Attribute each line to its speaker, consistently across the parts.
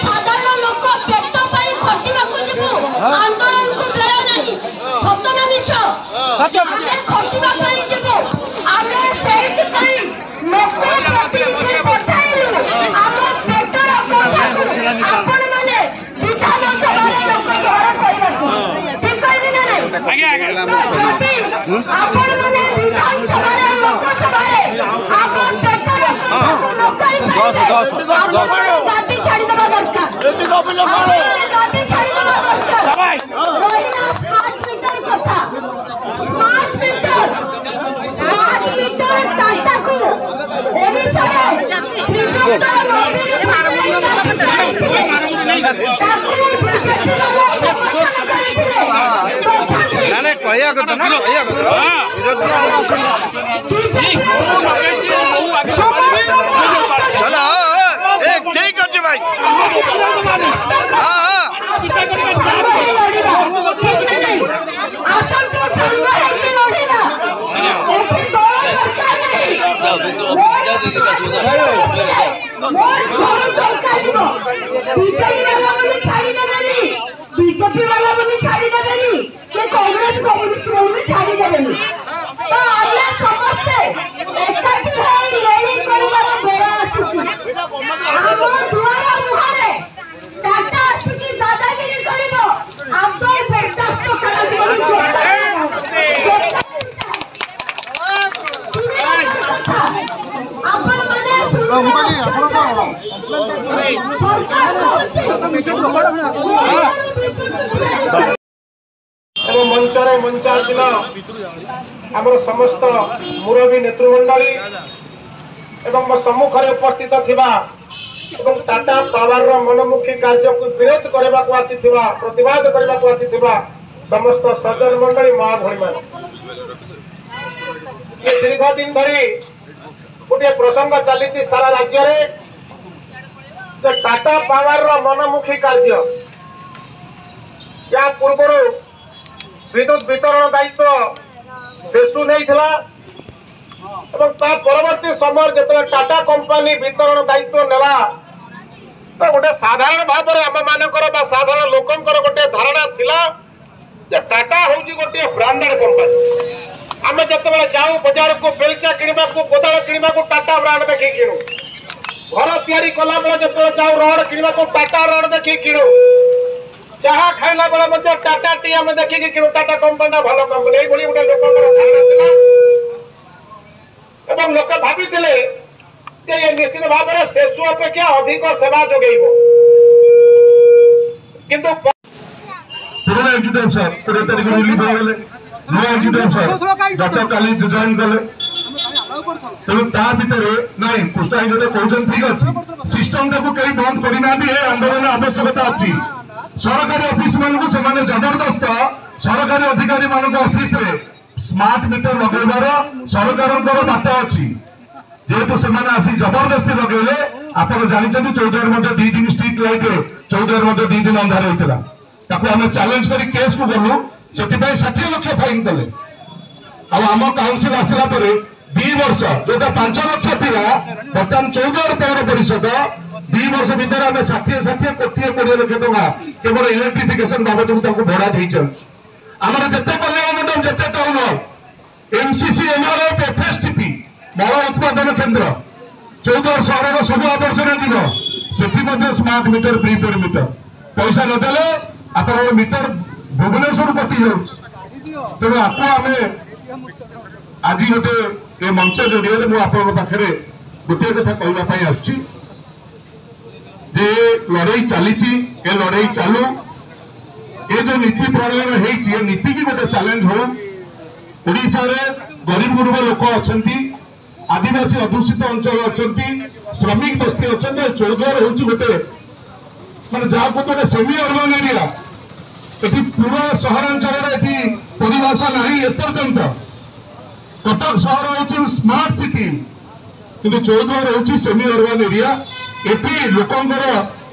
Speaker 1: साधारण लोक पेट खटिया आंदोलन को बेड़ा नहीं सतना मिछ खटिया जीवु लोक प्रतिनिधि पठाइलु आम पेटर कथा आपण माने विधानसभा लोक द्वारा कहबाकू ठीक कहबी ना आगे आगे आपण माने विधानसभा लोकसभा आम पेटर लोक गाड़ी छाड़ी देबा दरकार गाड़ी छाड़ी देबा दरकार रोहिना स्मार्ट मीटर कथा स्मार्ट मीटर टाटा को ओडिसा रे श्रीजुक्त
Speaker 2: ना कहया कथा ना कहया कथा चलो एक ठीक अच्छे भाई
Speaker 1: बीजेपी वाला बोली छाड़ी देबेनी कांग्रेस कम्युनिस्ट बोली छाड़ी देबेनी तो हमने समझते एकाठी होई लड़ाई करबार बेला आसुची हम दुआर मुहारे टाटा आसुकी दादागिरी करिबो आब्दुल बर्दाश्त करा बोली जोता अपन माने सरकार
Speaker 3: मंचरे मंचासीन आमर समस्त मुरबी नेतृमंडली एवं सम्मुखें उपस्थित थिबा एवं टाटा पावर मनमुखी कार्य को विरोध करने को आसीथिबा प्रतिवाद करने को आसीथिबा समस्त सज्जन मंडली माँ भणी मान दीर्घ दिन धरी गोटे प्रसंग चली सारा राज्य रे टाटा पावर मनमुखी कार्य या पूर्व विद्युत वितरण दायित्व शेषु नहीं परवर्ती समय जो टाटा कंपनी वितरण दायित्व नेला तो गोटे साधारण भाव में आम मानकर साधारण लोकंकर गोटे धारणा थिला जे टाटा हूँ गोटे ब्रांडेड कंपनी आम जो जाऊँ बजार को बेलचा किणवा कोदाल किणवा टाटा ब्रांड देखी किणु घर तैयारी कला बेले जो जाऊँ रड किणवा टाटा रड देखी किणु चाहा खाइला बेले टाटा टी आम देखिए कि टाटा कंपनी भल कंपनी ये गोटे लोक धारणा था लोक भावी निश्चित भाव में शेषु अपेक्षा अधिक सेवा जोगेब किंतु
Speaker 4: पुराना एग्जीक्यूटिव सर 20 तारिख रिलीज हो गले नो एग्जीक्यूटिव सर गत काली जॉइन कले तेणु ता भितर नहीं पुष्टाई जो कहते ठीक अच्छे सिस्टम टाक कहीं बंद करना आंदोलन आवश्यकता अच्छी सरकारी ऑफिस मान को जबरदस्त सरकारी अधिकारी मान ऑफिस रे स्मार्ट मीटर लगेबार सरकार बात अच्छी जेहेतु से आसी जबरदस्ती लगे आप जानते 14 मध्य 2 दिन स्ट्रीट लाइट 14 मध्य 2 दिन अंधार होता आम चैलेंज कर केस को गलु से 60 लाख फाइन कले आम काउंसिल आसला 2 वर्ष जोटा 5 लाख थी बर्तमान 14 पौर परिषद 2 वर्ष भर आम 60 कोटी 20 लाख टका केवल इलेक्ट्रिफिकेशन बाबद भड़ा दे आमर जिते कल्याण मंडल जिते टाउन एमसीसी एमआरएफ एफएसटीपी मल उत्पादन केन्द्र 14 सहर सब आवर्जना जीव से स्मार्ट मीटर प्रीपेड मीटर पैसा नदेले आप मीटर भुवनेश्वर कटि जाऊँ तेणु आपको आम आज गोटे ये मंच जरिए मुझे गोटे कथा कहवाई आसुची जे लड़ाई चली लड़ाई चालू ये जो नीति प्रणयन है नीति की गोटे चैलेंज हो ओडिशा रे गरीब गुरुब लोक अच्छा आदिवासी अधूषित अंचल अच्छा श्रमिक बस्ती अच्छा चौद्वार हूँ गोटे माने जहाँ को गोटे सेमी अर्बन एरिया ये पूरा सहरांचल परिभाषा नहीं एपर्यंत कटक सहर हूँ स्मार्ट सिटी किंतु चौद्वार हूँ सेमी अर्बन एरिया ये लोकंर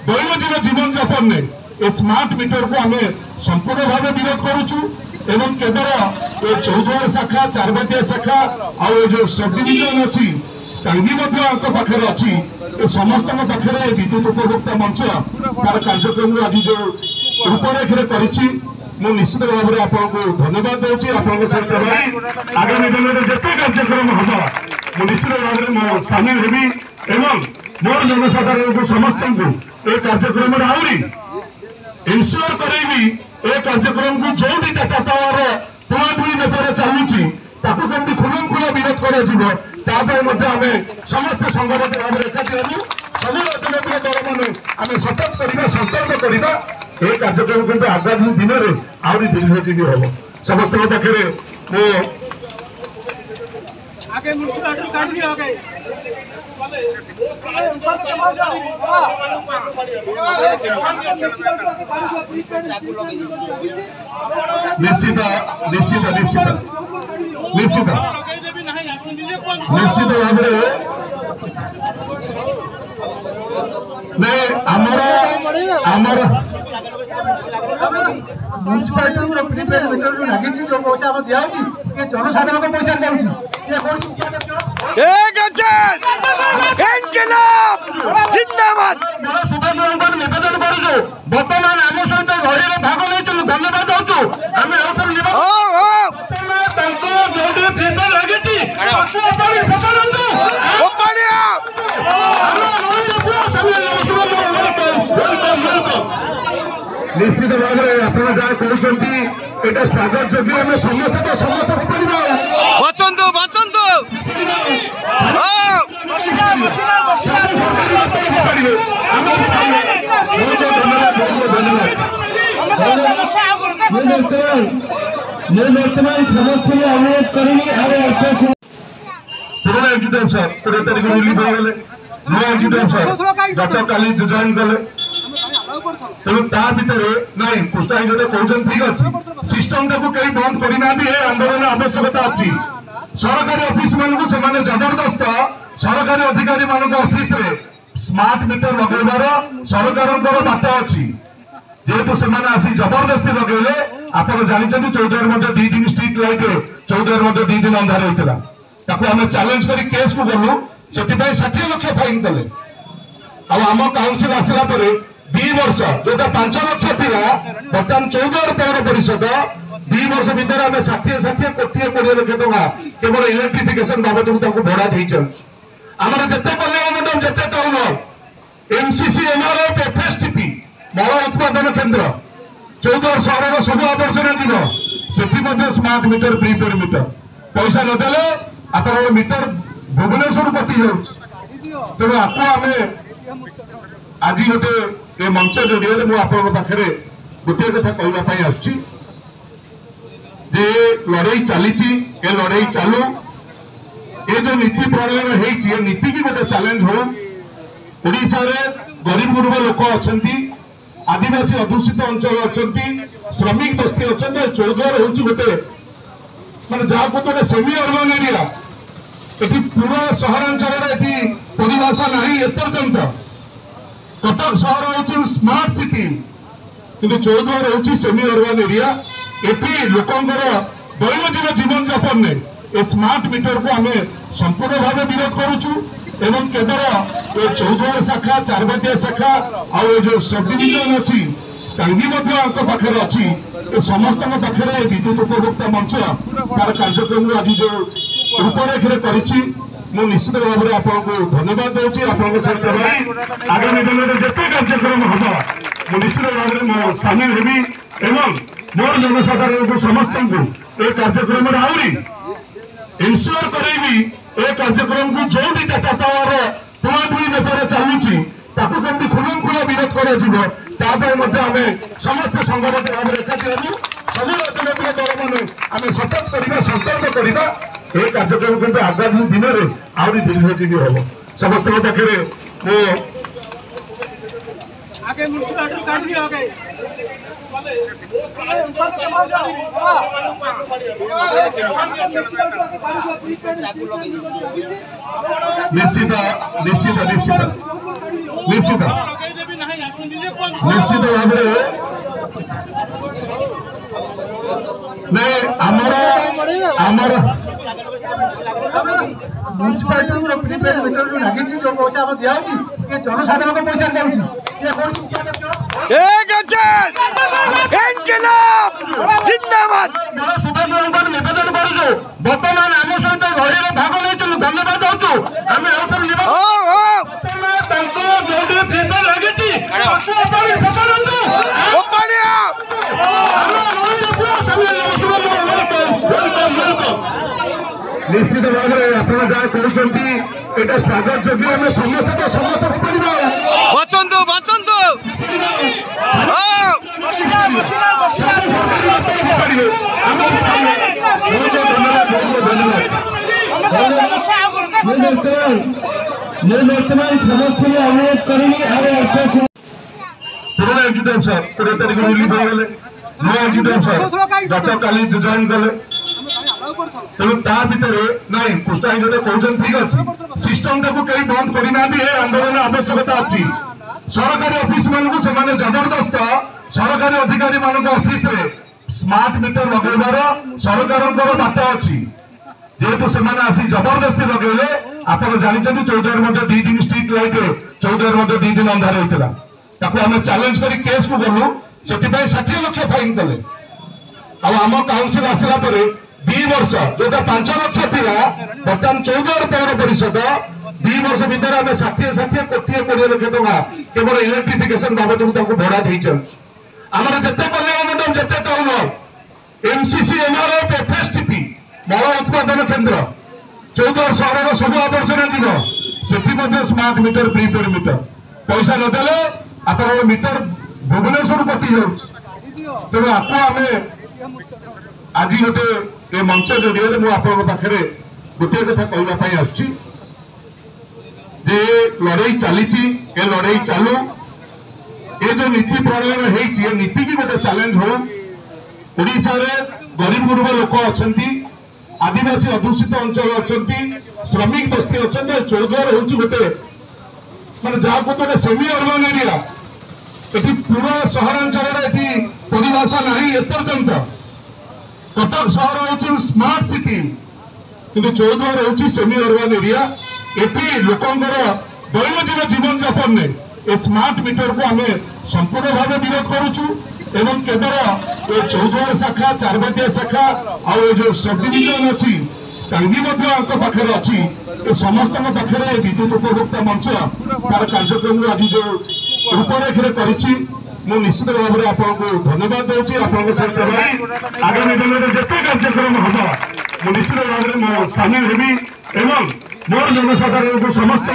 Speaker 4: दैनंदिन जीवन यापन ने ए स्मार्ट मीटर को आम संपूर्ण भाव विरोध करुचु एवं केवल ये चौद्वार शाखा चारबाटिया शाखा आउ जो सब डिविजन अच्छी टांगी पाखे अच्छी समस्त पाखे विद्युत उपभोक्ता मंच तार कार्यक्रम आज जो रूपरेखे कर निश्चित भाव में आपको धन्यवाद दूसरी आप सहित रही आगामी दिन में जिते कार्यक्रम हम निश्चित भाव में मो सामिल हेबी एवं मोर जनसाधारण को समस्त को कार्यक्रम आहरी इनश्योर करेबी ए कार्यक्रम को जो भी नेतार पुआपुई नेतार चलुची कमी खुलमखुला विरोध कर समस्त संगठन भाव एकाठी हूँ सब राजनैतिक दल मैंने आम सतर्क करवा संकल्प करवा ये कार्यक्रम किंतु आगामी दिन में आहरी दीर्घजीवी हम समस्त पाखे मो निश्चित निश्चित निश्चित निश्चित निश्चित भाव आमर म्यूनिसिपालिटी प्रीपेड मीटर जो लगी जो पैसा दिखाई जनसाधारण को पैसा दिखाई निवेदन करूँ बर्तमान आम सहित लड़ाई भाग नहीं धन्यवाद दौचु आम निश्चित भाव में आप जहाँ कहते यहाँ स्वागत योग्य आम समस्त समस्त बर्तमान समस्त अनुरोध करी पुराना एग्जीक्यूटिव सर 20 तारीख रिलीज हो गले नुआ एग्जीक्यूटिव सर गत काली जॉइन कले तेणु नहीं कृष्णा जो कहते ठीक अच्छे सिस्टम टाक कहीं बंद करना आंदोलन आवश्यकता अच्छी सरकारी ऑफिस मान जबरदस्त सरकारी अधिकारी मान ऑफिस रे स्मार्ट मीटर लगेबार सरकार बात अच्छी जेहेतु से आसी जबरदस्ती लगे आप जानते 14 2 दिन स्ट्रीट लाइट 14 2 दिन अंधार होता आम चैलेंज कर केस को गलु से 60 लाख फाइन कले आम काउंसिल आसला 2 वर्ष जोटा 5 लाख था बर्तमान 14 पौर परिषद 2 वर्ष भर आम 60 कोटी 20 लाख टका केवल इलेक्ट्रिफिकेशन बाबद को भड़ा दे आमर जिते कल्याण मंडल जिते टाउन हल एमसीसी एमआरएफ एफएसटीपी मल उत्पादन केन्द्र 14 सहर सब आवर्जना जीव से स्मार्ट मीटर प्रीपेड मीटर पैसा नदेले आप मीटर भुवनेश्वर कटि जाऊँ तेणु आपको आम आज गोटे ये मंच जरिए मुझे गोटे कथा कहवाई आसुची लड़ाई चली लड़ाई चालू ये जो नीति प्रणयन है नीति की गोटे चैलेंज हो ओडिशा रे गरीब गुरुब लोक अच्छा आदिवासी अधूषित अंचल अच्छा श्रमिक बस्ती अच्छा चौद्वार हूँ गोटे मैं जहाँ को गोटे सेमी अर्बन एरिया ये पूरा सहरांचल परिभाषा ना एपर्यंत कटक सहर हूँ स्मार्ट सिटी कि चौद्वार हूँ सेमी अर्बन एरिया ये लोकंर दैनंदिन जीवन जापन में ए स्मार्ट मीटर को आम संपूर्ण भाव विरोध करुचु एवं केवल ये चौद्वार शाखा चारबाटिया शाखा आउ जो सब डिविजन अच्छी टांगी पाखे अच्छी ये समस्त पाखे विद्युत उपभोक्ता मंच तार कार्यक्रम आज जो रूपरेखे कर निश्चित भाव में आपको धन्यवाद दूसरी आप सहित रही आगामी दिन में जिते कार्यक्रम हम निश्चित भाव में मो सामिल हेबी एवं मोर जनसाधारण को समस्त को कार्यक्रम आहरी इनश्योर करेबी ए कार्यक्रम को जो भी नेतार पुआपुई नेतार चलुची कमी खुलमखुला विरोध कर समस्त संगठन भाव एकाठी हूँ सब राजनैतिक दल मैंने आम सतर्क करवा संकल्प करवा ये कार्यक्रम किंतु आगामी दिन में आहरी दीर्घजीवी हम समस्त पाखे मो निश्चित निश्चित निश्चित निश्चित निश्चित भाव आमर म्यूनिसिपालिटी प्रीपेड मीटर जो लगी जो पैसा दिखाई
Speaker 5: जनसाधारण को पैसा जाऊँगी
Speaker 2: जिंदाबाद
Speaker 4: निवेदन करूँ बर्तमान आम सहित लड़ाई भाग नहीं धन्यवाद दौचु आम निश्चित भाव में आप जहाँ कहते यहाँ स्वागत योग्य आम समस्त तो समस्त
Speaker 2: बचंतु बचंतु
Speaker 4: बर्तमान समस्त अनुरोध करी पुराना एग्जीक्यूटिव सर 20 तारीख रिलीज हो गले नुआ एग्जीक्यूटिव सर गत काली जॉइन कले तेणु नहीं पुष्टा जो कहते ठीक अच्छे सिस्टम टाक कहीं बंद करना आंदोलन आवश्यकता अच्छी सरकारी ऑफिस मानक जबरदस्त सरकारी अधिकारी मान ऑफिस रे स्मार्ट मीटर लगेबार सरकार बात अच्छी जेहेतु से जबरदस्ती लगे आप जानते 14 2 दिन स्ट्रीट लाइट 14 2 दिन अंधार होता आम चैलेंज कर केस को गलु से 60 लाख फाइन कले आम काउंसिल आसला 2 वर्ष जोटा 5 लाख थी बर्तमान 14 पौर परिषद 2 वर्ष भितर आम 60 कोटी 20 लाख टका केवल इलेक्ट्रिफिकेशन बाबद भड़ा दे आमर जिते कल्याण मंडल जिते टाउन एमसीसी एमआरएफ एफएसटीपी मल उत्पादन केन्द्र 14 सहर सब आवर्जना जीव से स्मार्ट मीटर प्रीपेड मीटर पैसा नदेले आप मीटर भुवनेश्वर कटि जाऊँ तेणु आपको आम आज गोटे ये मंच जरिए मुझे गोटे कथा कहवाई आसुची लड़ाई चली लड़ाई चालू ये जो नीति प्रणयन है नीति की गोटे चैलेंज हो ओडिशा रे गरीब गुरुब लोक अच्छा आदिवासी अधूषित अंचल अच्छा श्रमिक बस्ती अच्छा चौद्वार हूँ गोटे माने जहाँ को गोटे सेमी अर्बन एरिया ये पूरा सहरांचल परिभाषा नहीं एपर्यंत कटक सहर हूँ स्मार्ट सिटी कि चौद्वार हूँ सेमी अर्बन एरिया ये लोकंर दैनंदिन जीवन जापन ने ए स्मार्ट मीटर को आम संपूर्ण भाव विरोध करुचु एवं केवल ये चौद्वार शाखा चारबाटिया शाखा आउ जो सब डिविजन अच्छी टांगी पाखे अच्छी ये समस्त पाखे विद्युत उपभोक्ता मंच तार कार्यक्रम आज जो रूपरेखे कर निश्चित भाव में आपको धन्यवाद दूसरी सहित आगामी दिन में जिते कार्यक्रम हम मुझे निश्चित भाव में सामिल हेबी एवं मोर जनसाधारण को समस्त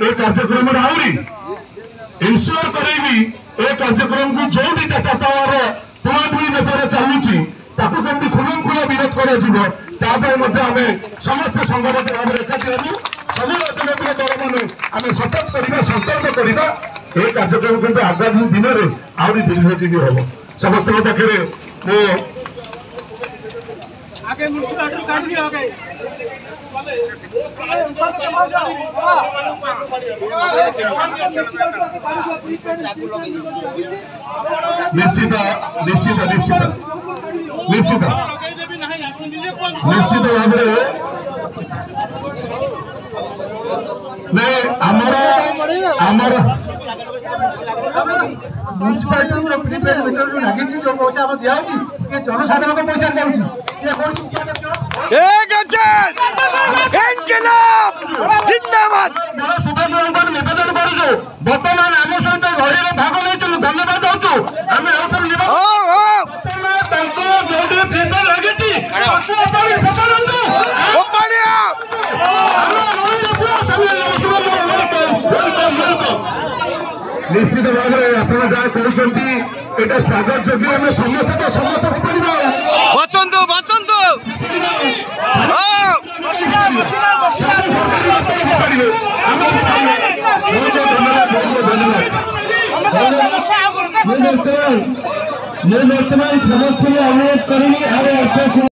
Speaker 4: ये कार्यक्रम आहरी इनश्योर करेबी ए कार्यक्रम को जो भी टाटा पावर प्लांट भी बेपार चलुची कमी खुलमखुला विरोध कर समस्त संगठन भाव एकाठी हूँ सब राजनैतिक दल मैंने आम सतर्क करवा संकल्प करवा ये कार्यक्रम किंतु आगामी दिन में आहरी दीर्घजीवी हम समस्त पाखे मो निश्चित निश्चित निश्चित निश्चित निश्चित भाव नहीं आमर
Speaker 5: म्यूनिसिपालिटी प्रीपेड मीटर जो लगी जो पैसा दिखाई जनसाधारण को पैसा जाऊँगी
Speaker 2: जिंदाबाद
Speaker 4: निवेदन करूँ बर्तमान आम सहित लड़ाई भाग नहीं धन्यवाद दौचु आम निश्चित भाव में आप जहाँ कहते यहाँ स्वागत योग्य आम समस्त तो समस्त
Speaker 2: बचंतु बचंतु
Speaker 5: बर्तमान समस्त अनुरोध करी